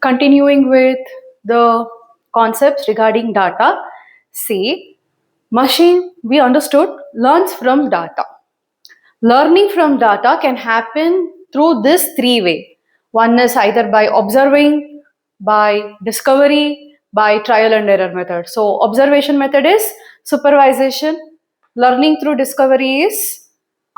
Continuing with the concepts regarding data, see, machine we understood learns from data. Learning from data can happen through this three way. One is either by observing, by discovery, by trial and error method. So observation method is supervision, learning through discovery is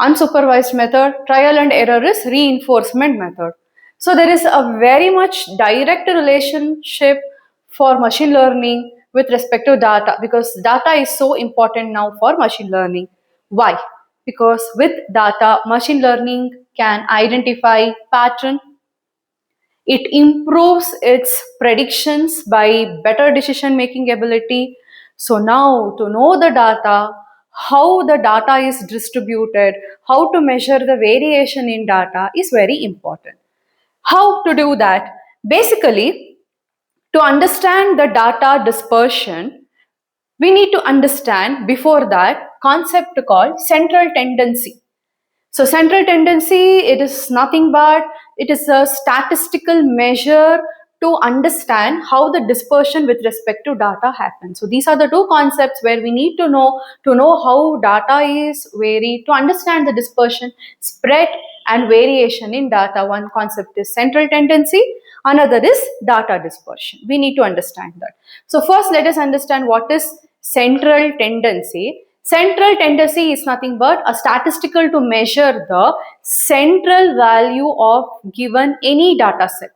unsupervised method, trial and error is reinforcement method. So there is a very much direct relationship for machine learning with respect to data, because data is so important now for machine learning. Why? Because with data, machine learning can identify pattern. It improves its predictions by better decision making ability. So now to know the data, how the data is distributed, how to measure the variation in data is very important. How to do that? Basically, to understand the data dispersion, we need to understand before that concept called central tendency. So central tendency, it is nothing but it is a statistical measure to understand how the dispersion with respect to data happens. So these are the two concepts where we need to know how data is varied, to understand the dispersion, spread and variation in data. One concept is central tendency, another is data dispersion. We need to understand that. So first let us understand what is central tendency. Central tendency is nothing but a statistical to measure the central value of given any data set.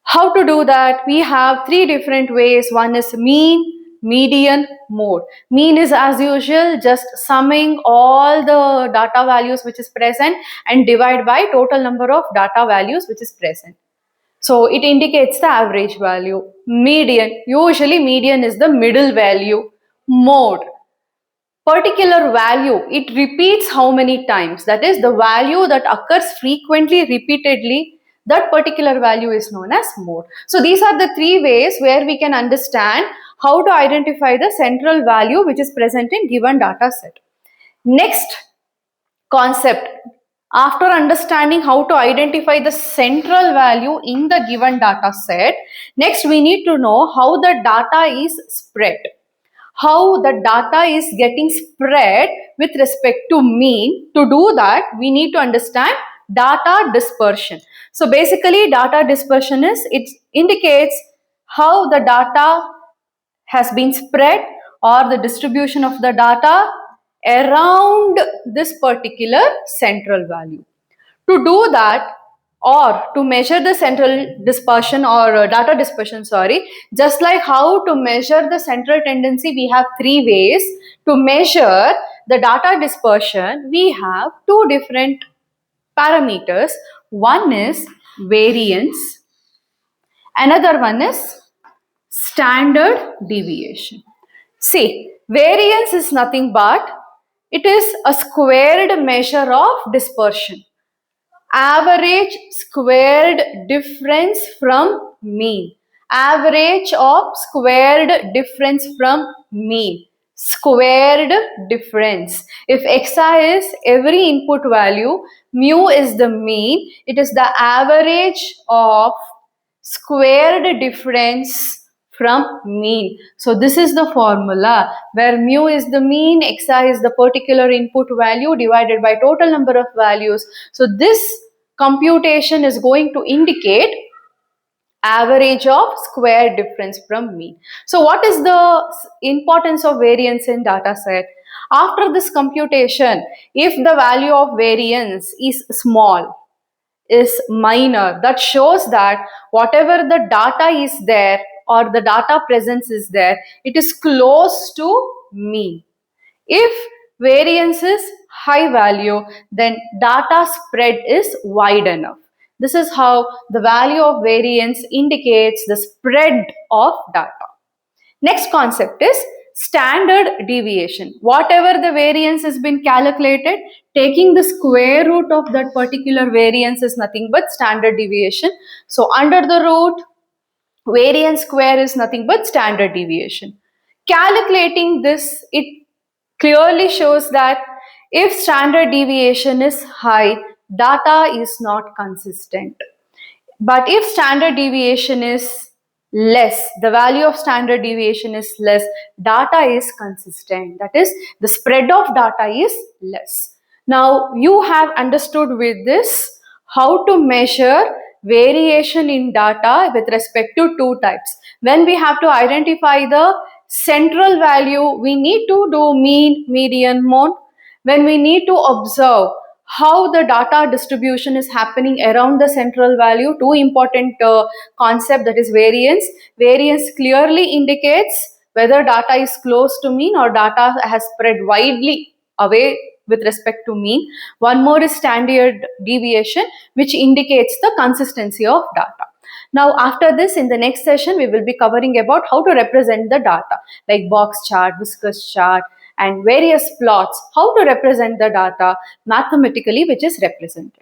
How to do that? We have three different ways. One is mean, median, mode. Mean is as usual just summing all the data values which is present and divide by total number of data values which is present. So it indicates the average value. Median, usually median is the middle value. Mode, particular value, it repeats how many times, that is the value that occurs frequently repeatedly, that particular value is known as mode. So these are the three ways where we can understand how to identify the central value which is present in given data set. Next concept, after understanding how to identify the central value in the given data set, next we need to know how the data is spread, how the data is getting spread with respect to mean. To do that, we need to understand data dispersion. So basically data dispersion is, it indicates how the data has been spread or the distribution of the data around this particular central value. To do that, or to measure the central dispersion or data dispersion, just like how to measure the central tendency, we have three ways. To measure the data dispersion, we have two different parameters. One is variance, another one is standard deviation. See, variance is nothing but it is a squared measure of dispersion. Average squared difference from mean. Average of squared difference from mean. Squared difference. If xi is every input value, mu is the mean. It is the average of squared difference from mean. So this is the formula where mu is the mean, xi is the particular input value divided by total number of values. So this computation is going to indicate average of square difference from mean. So what is the importance of variance in data set? After this computation, if the value of variance is small, is minor, that shows that whatever the data is there or the data presence is there, it is close to mean. If variance is high value, then data spread is wide enough. This is how the value of variance indicates the spread of data. Next concept is standard deviation. Whatever the variance has been calculated, taking the square root of that particular variance is nothing but standard deviation. So under the root, variance square is nothing but standard deviation. Calculating this, it clearly shows that if standard deviation is high, data is not consistent. But if standard deviation is less, the value of standard deviation is less, data is consistent. That is, the spread of data is less. Now, you have understood with this how to measure variation in data with respect to two types. When we have to identify the central value, we need to do mean, median, mode. When we need to observe how the data distribution is happening around the central value, two important concept, that is variance. Variance clearly indicates whether data is close to mean or data has spread widely away with respect to mean. One more is standard deviation, which indicates the consistency of data. Now, after this, in the next session, we will be covering about how to represent the data, like box chart, whiskers chart, and various plots, how to represent the data mathematically, which is represented.